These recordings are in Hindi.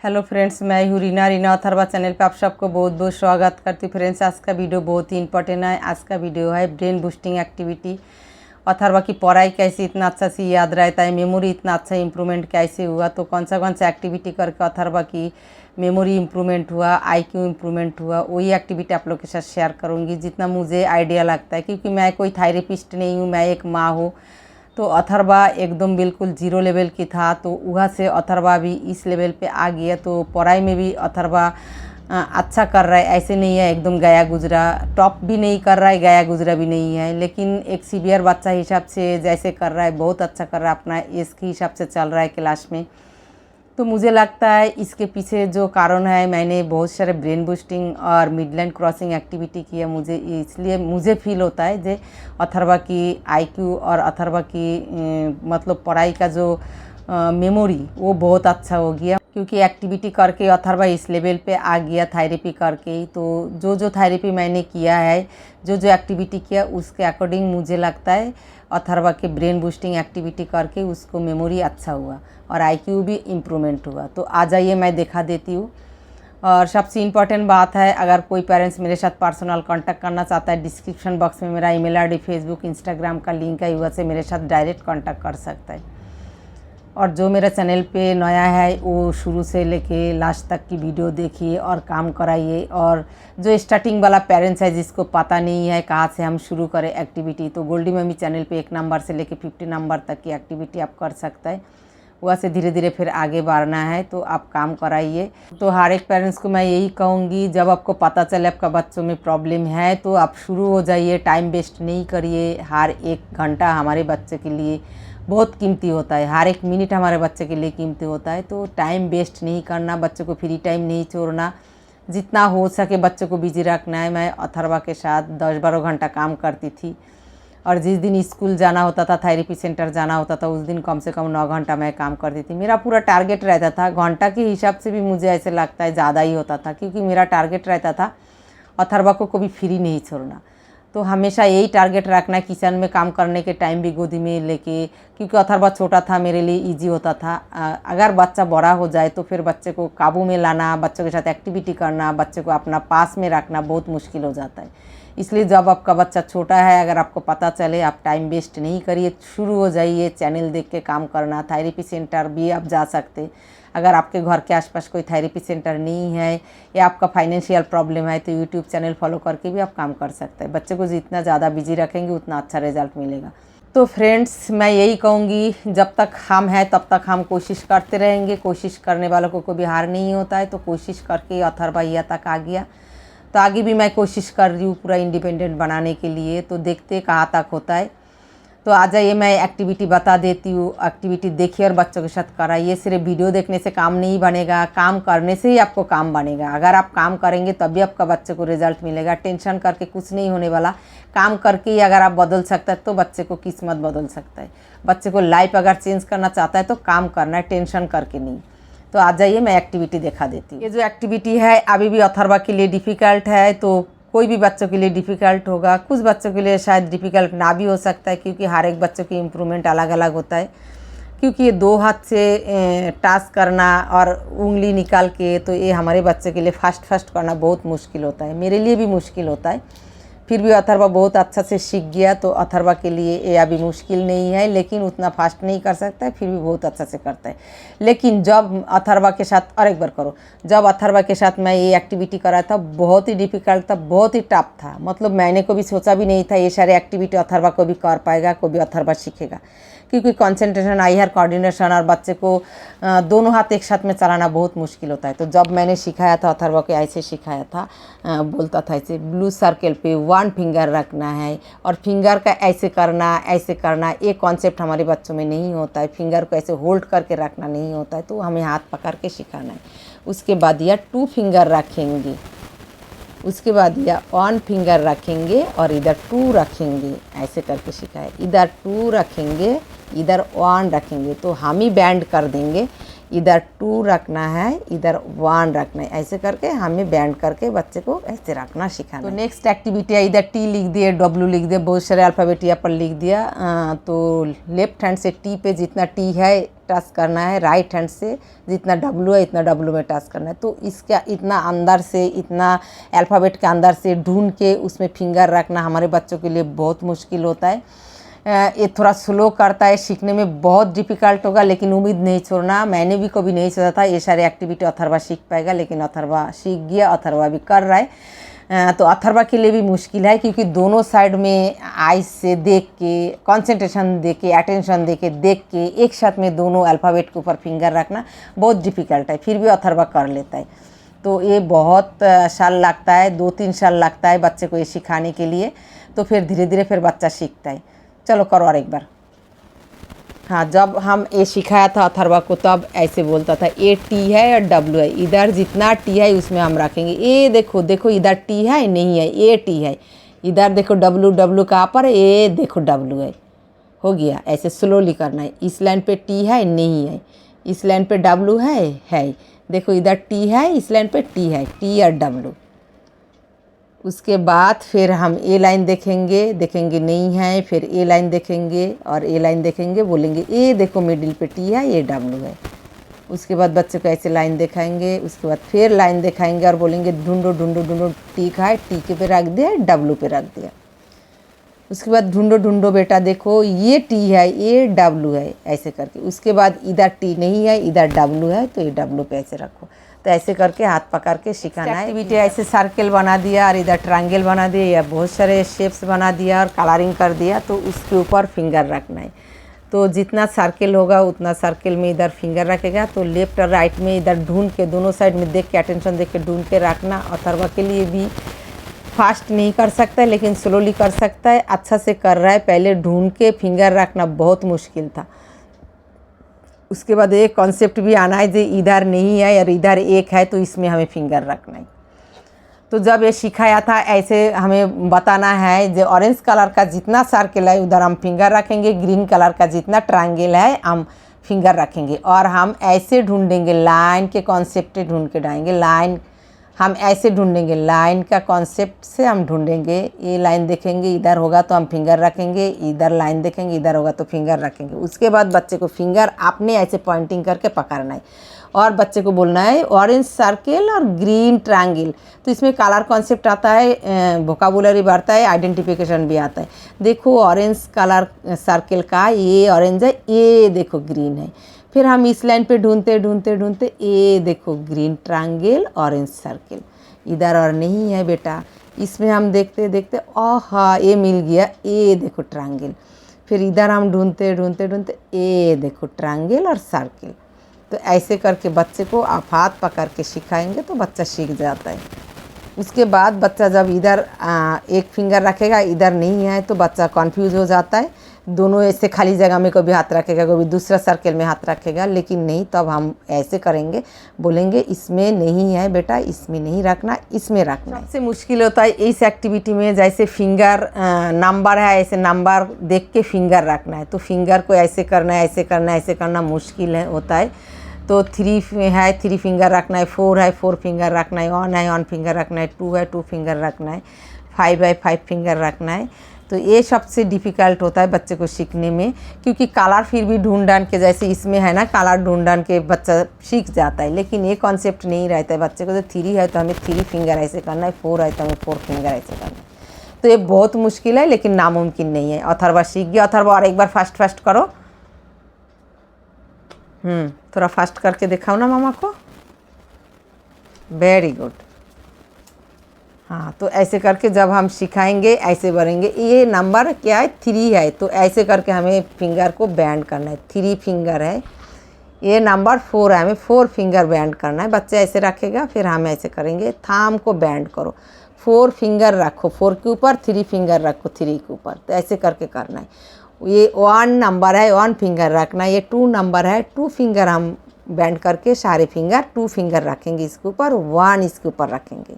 हेलो फ्रेंड्स, मैं हूँ रीना अथर्वा चैनल पे आप सबको बहुत बहुत स्वागत करती हूँ। फ्रेंड्स, आज का वीडियो बहुत ही इंपॉर्टेंट है। आज का वीडियो है ब्रेन बूस्टिंग एक्टिविटी। अथर्वा की पढ़ाई कैसे इतना अच्छा से याद रहता है, मेमोरी इतना अच्छा इम्प्रूवमेंट कैसे हुआ, तो कौन सा एक्टिविटी करके अथर्वा की मेमोरी इम्प्रूवमेंट हुआ, आईक्यू इम्प्रूवमेंट हुआ, वही एक्टिविटी आप लोग के साथ शेयर करूँगी जितना मुझे आइडिया लगता है। क्योंकि मैं कोई थेरेपिस्ट नहीं हूँ, मैं एक माँ हूँ। तो अथर्वा एकदम बिल्कुल जीरो लेवल की था, तो वहाँ से अथर्वा भी इस लेवल पे आ गया। तो पढ़ाई में भी अथर्वा अच्छा कर रहा है, ऐसे नहीं है एकदम गया गुजरा, टॉप भी नहीं कर रहा है, गया गुजरा भी नहीं है। लेकिन एक सीवियर बच्चा हिसाब से जैसे कर रहा है, बहुत अच्छा कर रहा है, अपना एज के हिसाब से चल रहा है क्लास में। तो मुझे लगता है इसके पीछे जो कारण है, मैंने बहुत सारे ब्रेन बूस्टिंग और मिडलाइन क्रॉसिंग एक्टिविटी किया, मुझे इसलिए मुझे फील होता है जे अथर्वा की आईक्यू और अथर्वा की मतलब पढ़ाई का जो मेमोरी वो बहुत अच्छा हो गया। क्योंकि एक्टिविटी करके अथर्वा इस लेवल पे आ गया थेरेपी करके ही। तो जो थेरेपी मैंने किया है, जो एक्टिविटी किया, उसके अकॉर्डिंग मुझे लगता है अथर्वा के ब्रेन बूस्टिंग एक्टिविटी करके उसको मेमोरी अच्छा हुआ और आईक्यू भी इम्प्रूवमेंट हुआ। तो आ जाइए, मैं दिखा देती हूँ। और सबसे इम्पॉर्टेंट बात है, अगर कोई पेरेंट्स मेरे साथ पर्सनल कांटेक्ट करना चाहता है, डिस्क्रिप्शन बॉक्स में मेरा ईमेल आईडी, फेसबुक, इंस्टाग्राम का लिंक है, वहाँ से मेरे साथ डायरेक्ट कांटेक्ट कर सकता है। और जो मेरा चैनल पे नया है, वो शुरू से लेके लास्ट तक की वीडियो देखिए और काम कराइए। और जो स्टार्टिंग वाला पेरेंट्स है, जिसको पता नहीं है कहाँ से हम शुरू करें एक्टिविटी, तो गोल्डी मम्मी चैनल पे 1 नंबर से लेके 50 नंबर तक की एक्टिविटी आप कर सकते हैं। वहाँ से धीरे धीरे फिर आगे बढ़ना है, तो आप काम कराइए। तो हर एक पेरेंट्स को मैं यही कहूँगी, जब आपको पता चले आपका बच्चों में प्रॉब्लम है, तो आप शुरू हो जाइए, टाइम वेस्ट नहीं करिए। हर 1 घंटा हमारे बच्चे के लिए बहुत कीमती होता है, हर 1 मिनट हमारे बच्चे के लिए कीमती होता है। तो टाइम वेस्ट नहीं करना, बच्चे को फ्री टाइम नहीं छोड़ना, जितना हो सके बच्चे को बिजी रखना है। मैं अथर्वा के साथ 10-12 घंटा काम करती थी, और जिस दिन स्कूल जाना होता था, थेरेपी सेंटर जाना होता था, उस दिन कम से कम 9 घंटा मैं काम करती थी। मेरा पूरा टारगेट रहता था, घंटा के हिसाब से भी मुझे ऐसे लगता है ज़्यादा ही होता था, क्योंकि मेरा टारगेट रहता था अथर्वा को कभी फ्री नहीं छोड़ना। तो हमेशा यही टारगेट रखना है, किचन में काम करने के टाइम भी गोदी में लेके, क्योंकि अथर्वा छोटा था, मेरे लिए इजी होता था। अगर बच्चा बड़ा हो जाए तो फिर बच्चे को काबू में लाना, बच्चों के साथ एक्टिविटी करना, बच्चे को अपना पास में रखना बहुत मुश्किल हो जाता है। इसलिए जब आपका बच्चा छोटा है, अगर आपको पता चले, आप टाइम वेस्ट नहीं करिए, शुरू हो जाइए चैनल देख के काम करना। थेरेपी सेंटर भी आप जा सकते, अगर आपके घर के आसपास कोई थेरेपी सेंटर नहीं है या आपका फाइनेंशियल प्रॉब्लम है, तो यूट्यूब चैनल फॉलो करके भी आप काम कर सकते हैं। बच्चे को जितना ज़्यादा बिजी रखेंगे उतना अच्छा रिजल्ट मिलेगा। तो फ्रेंड्स, मैं यही कहूँगी, जब तक हम हैं तब तक हम कोशिश करते रहेंगे। कोशिश करने वालों को कभी हार नहीं होता है। तो कोशिश करके अथर्वा यहाँ तक आ गया, तो आगे भी मैं कोशिश कर रही हूँ पूरा इंडिपेंडेंट बनाने के लिए। तो देखते कहाँ तक होता है। तो आ जाइए, मैं एक्टिविटी बता देती हूँ। एक्टिविटी देखिए और बच्चों के साथ कराइए। सिर्फ वीडियो देखने से काम नहीं बनेगा, काम करने से ही आपको काम बनेगा। अगर आप काम करेंगे तभी आपका बच्चे को रिजल्ट मिलेगा। टेंशन करके कुछ नहीं होने वाला, काम करके ही अगर आप बदल सकते हैं तो बच्चे को किस्मत बदल सकता है। बच्चे को लाइफ अगर चेंज करना चाहता है तो काम करना है, टेंशन करके नहीं। तो आ जाइए, मैं एक्टिविटी दिखा देती हूँ। ये जो एक्टिविटी है अभी भी अथर्वा के लिए डिफ़िकल्ट है, तो कोई भी बच्चों के लिए डिफ़िकल्ट होगा, कुछ बच्चों के लिए शायद डिफ़िकल्ट ना भी हो सकता है, क्योंकि हर एक बच्चों की इम्प्रूवमेंट अलग अलग होता है। क्योंकि ये 2 हाथ से टास्क करना और उंगली निकाल के, तो ये हमारे बच्चे के लिए फास्ट करना बहुत मुश्किल होता है, मेरे लिए भी मुश्किल होता है। फिर भी अथर्वा बहुत अच्छा से सीख गया, तो अथर्वा के लिए ये अभी मुश्किल नहीं है। लेकिन उतना फास्ट नहीं कर सकता है, फिर भी बहुत अच्छा से करता है। लेकिन जब अथर्वा के साथ, और एक बार करो, जब अथर्वा के साथ मैं ये एक्टिविटी करा था, बहुत ही डिफ़िकल्ट था, बहुत ही टफ था। मतलब मैंने कभी सोचा भी नहीं था ये सारे एक्टिविटी अथर्वा को भी कर पाएगा, कभी अथर्वा सीखेगा। क्योंकि कंसंट्रेशन, आई हेयर कोऑर्डिनेशन और बच्चे को दोनों हाथ एक साथ में चलाना बहुत मुश्किल होता है। तो जब मैंने सिखाया था अथर्वा को, ऐसे सिखाया था, बोलता था ऐसे ब्लू सर्कल पे 1 फिंगर रखना है और फिंगर का ऐसे करना। ये कॉन्सेप्ट हमारे बच्चों में नहीं होता है। फिंगर को ऐसे होल्ड करके रखना नहीं होता है, तो हमें हाथ पकड़ के सिखाना है। उसके बाद यह 2 फिंगर रखेंगे, उसके बाद यह 1 फिंगर रखेंगे और इधर 2 रखेंगे, ऐसे करके सिखाए। इधर 2 रखेंगे, इधर 1 रखेंगे, तो हम ही बैंड कर देंगे। इधर 2 रखना है, इधर 1 रखना है। ऐसे करके हमें बैंड करके बच्चे को ऐसे रखना सिखाना। तो नेक्स्ट एक्टिविटी है, इधर टी लिख दिए, डब्ल्यू लिख दिए, बहुत सारे अल्फ़ाबेट यहाँ पर लिख दिया। तो लेफ्ट हैंड से टी पे जितना टी है टच करना है, राइट हैंड से जितना डब्ल्यू है इतना डब्ल्यू में टच करना है। तो इसका इतना अंदर से, इतना अल्फ़ाबेट के अंदर से ढूंढ के उसमें फिंगर रखना हमारे बच्चों के लिए बहुत मुश्किल होता है। ये थोड़ा स्लो करता है, सीखने में बहुत डिफ़िकल्ट होगा, लेकिन उम्मीद नहीं छोड़ना। मैंने भी कभी नहीं सोचा था ये सारी एक्टिविटी अथर्वा सीख पाएगा, लेकिन अथर्वा सीख गया, अथर्वा भी कर रहा है। तो अथर्वा के लिए भी मुश्किल है, क्योंकि दोनों साइड में आइज से देख के, कंसंट्रेशन दे के, अटेंशन दे के, देख के एक साथ में दोनों अल्फ़ाबेट के ऊपर फिंगर रखना बहुत डिफ़िकल्ट है। फिर भी अथर्वा कर लेता है। तो ये बहुत साल लगता है, 2-3 साल लगता है बच्चे को ये सिखाने के लिए। तो फिर धीरे धीरे फिर बच्चा सीखता है। चलो करो और एक बार। हाँ, जब हम ये सिखाया था अथर्वा को तब ऐसे बोलता था ए टी है और डब्ल्यू है, इधर जितना टी है उसमें हम रखेंगे। ए देखो देखो इधर टी है नहीं है, ए टी है, इधर देखो डब्ल्यू, डब्ल्यू कहाँ पर, ए देखो डब्ल्यू है। हो गया, ऐसे स्लोली करना है। इस लाइन पे टी है नहीं है, इस लाइन पे डब्ल्यू है, देखो इधर टी है, इस लाइन पे टी है, टी और डब्ल्यू। उसके बाद फिर हम ए लाइन देखेंगे नहीं है, फिर ए लाइन देखेंगे और ए लाइन देखेंगे, बोलेंगे ए देखो मिडिल पे टी है, ये डब्ल्यू है। उसके बाद बच्चे को ऐसे लाइन दिखाएंगे, उसके बाद फिर लाइन दिखाएंगे और बोलेंगे ढूंढो ढूंढो ढूंढो, टी का है, टी के पे रख दिया, डब्ल्यू पे रख दिया। उसके बाद ढूंढो ढूंढो बेटा देखो ये टी है, ये डब्ल्यू है, ऐसे करके। उसके बाद इधर टी नहीं है, इधर डब्ल्यू है, तो ये डब्ल्यू पे ऐसे रखो। तो ऐसे करके हाथ पकड़ के सिखाना है। एक्टिविटी ऐसे सर्कल बना दिया और इधर ट्रायंगल बना दिया, या बहुत सारे शेप्स बना दिया और कलरिंग कर दिया, तो उसके ऊपर फिंगर रखना है। तो जितना सर्कल होगा उतना सर्कल में इधर फिंगर रखेगा। तो लेफ्ट और राइट में इधर ढूंढ के, दोनों साइड में देख के, अटेंशन देख के ढूंढ के रखना। अथर्वा के लिए भी फास्ट नहीं कर सकता है, लेकिन स्लोली कर सकता है, अच्छा से कर रहा है। पहले ढूंढ के फिंगर रखना बहुत मुश्किल था। उसके बाद एक कॉन्सेप्ट भी आना है जो इधर नहीं है और इधर एक है, तो इसमें हमें फिंगर रखना है। तो जब ये सिखाया था ऐसे हमें बताना है, जो ऑरेंज कलर का जितना सर्कल है उधर हम फिंगर रखेंगे, ग्रीन कलर का जितना ट्रायंगल है हम फिंगर रखेंगे, और हम ऐसे ढूंढेंगे, लाइन के कॉन्सेप्ट ढूंढ के डालेंगे। लाइन हम ऐसे ढूंढेंगे, लाइन का कॉन्सेप्ट से हम ढूंढेंगे। ये लाइन देखेंगे, इधर होगा तो हम फिंगर रखेंगे, इधर लाइन देखेंगे, इधर होगा तो फिंगर रखेंगे। उसके बाद बच्चे को फिंगर आपने ऐसे पॉइंटिंग करके पकड़ना है और बच्चे को बोलना है ऑरेंज सर्कल और ग्रीन ट्रायंगल। तो इसमें कलर कॉन्सेप्ट आता है, वोकाबुलरी बढ़ता है, आइडेंटिफिकेशन भी आता है। देखो ऑरेंज कलर सर्कल का ये ऑरेंज है, ये देखो ग्रीन है। फिर हम इस लाइन पे ढूंढते ढूंढते ढूंढते, ये देखो ग्रीन ट्रायंगल, ऑरेंज सर्कल, इधर और नहीं है बेटा। इसमें हम देखते देखते हाँ ये मिल गया, ये देखो ट्रायंगल। फिर इधर हम ढूंढते ढूंढते ढूंढते, ये देखो ट्रायंगल और सर्कल। तो ऐसे करके बच्चे को आप हाथ पकड़ के सिखाएंगे तो बच्चा सीख जाता है। उसके बाद बच्चा जब इधर एक फिंगर रखेगा, इधर नहीं है, तो बच्चा कंफ्यूज हो जाता है। दोनों ऐसे खाली जगह में कभी हाथ रखेगा, कभी दूसरा सर्कल में हाथ रखेगा, लेकिन नहीं, तब हम ऐसे करेंगे, बोलेंगे इसमें नहीं है बेटा, इसमें नहीं रखना, इसमें रखना। सबसे मुश्किल होता है इस एक्टिविटी में, जैसे फिंगर नंबर है, ऐसे नंबर देख के फिंगर रखना है। तो फिंगर को ऐसे करना है, ऐसे करना है, ऐसे करना मुश्किल है होता है। तो 3 है, 3 फिंगर रखना है, 4 है, 4 फिंगर रखना है, 1 है, 1 फिंगर रखना है, 2 है, 2 फिंगर रखना है, 5 है, 5 फिंगर रखना है। तो ये सबसे डिफ़िकल्ट होता है बच्चे को सीखने में, क्योंकि कलर फिर भी ढूंढ ढांढ के, जैसे इसमें है ना, कलर ढूंढ ढांढ के बच्चा सीख जाता है, लेकिन ये कॉन्सेप्ट नहीं रहता है बच्चे को। तो 3 है तो हमें 3 फिंगर ऐसे करना है, 4 है तो हमें 4 फिंगर ऐसे करना है। तो ये बहुत मुश्किल है, लेकिन नामुमकिन नहीं है। अथर्वा सीख गया। अथर्वा और एक बार फास्ट फास्ट करो। थोड़ा फास्ट करके दिखाओ ना मामा को। Very good. हाँ, तो ऐसे करके जब हम सिखाएंगे ऐसे बढ़ेंगे। ये नंबर क्या है, 3 है, तो ऐसे करके हमें फिंगर को बैंड करना है। 3 फिंगर है। ये नंबर 4 है, हमें 4 फिंगर बैंड करना है। बच्चा ऐसे रखेगा, फिर हम ऐसे करेंगे, थाम को बैंड करो, 4 फिंगर रखो, 4 के ऊपर 3 फिंगर रखो, 3 के ऊपर। तो ऐसे करके करना है। ये 1 नंबर है, 1 फिंगर रखना है। ये 2 नंबर है, 2 फिंगर हम बैंड करके सारे फिंगर 2 फिंगर रखेंगे इसके ऊपर, 1 इसके ऊपर रखेंगे।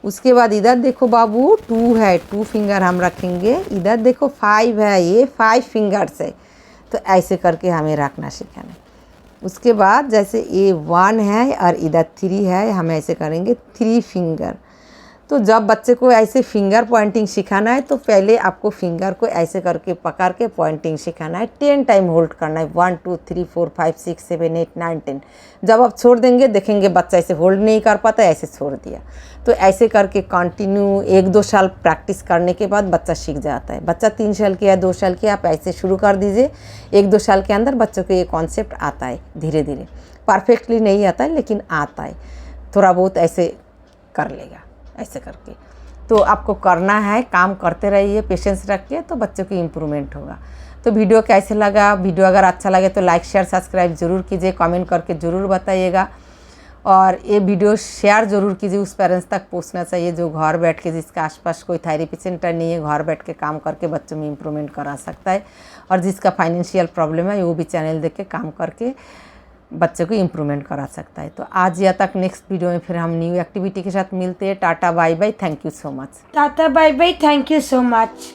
उसके बाद इधर देखो बाबू 2 है, 2 फिंगर हम रखेंगे। इधर देखो 5 है, ये 5 फिंगर्स है। तो ऐसे करके हमें रखना सीखना है। उसके बाद जैसे ये 1 है और इधर 3 है, हम ऐसे करेंगे 3 फिंगर। तो जब बच्चे को ऐसे फिंगर पॉइंटिंग सिखाना है तो पहले आपको फिंगर को ऐसे करके पकड़ के पॉइंटिंग सिखाना है। 10 टाइम होल्ड करना है, 1 2 3 4 5 6 7 8 9 10। जब आप छोड़ देंगे देखेंगे बच्चा ऐसे होल्ड नहीं कर पाता, ऐसे छोड़ दिया। तो ऐसे करके कंटिन्यू 1-2 साल प्रैक्टिस करने के बाद बच्चा सीख जाता है। बच्चा 3 साल के या 2 साल के आप ऐसे शुरू कर दीजिए, 1-2 साल के अंदर बच्चों को ये कॉन्सेप्ट आता है। धीरे धीरे परफेक्टली नहीं आता है लेकिन आता है, थोड़ा बहुत ऐसे कर लेगा ऐसे करके। तो आपको करना है, काम करते रहिए, पेशेंस रखिए तो बच्चों की इम्प्रूवमेंट होगा। तो वीडियो कैसे लगा? वीडियो अगर अच्छा लगे तो लाइक शेयर सब्सक्राइब ज़रूर कीजिए, कमेंट करके ज़रूर बताइएगा। और ये वीडियो शेयर ज़रूर कीजिए, उस पेरेंट्स तक पहुंचना चाहिए जो घर बैठ के, जिसके आसपास कोई थेरेपी सेंटर नहीं है, घर बैठ के काम करके बच्चों में इम्प्रूवमेंट करा सकता है। और जिसका फाइनेंशियल प्रॉब्लम है वो भी चैनल देख के काम करके बच्चों को इम्प्रूवमेंट करा सकता है। तो आज या तक नेक्स्ट वीडियो में फिर हम न्यू एक्टिविटी के साथ मिलते हैं। Tata bye bye, thank you so much. Tata bye bye, thank you so much.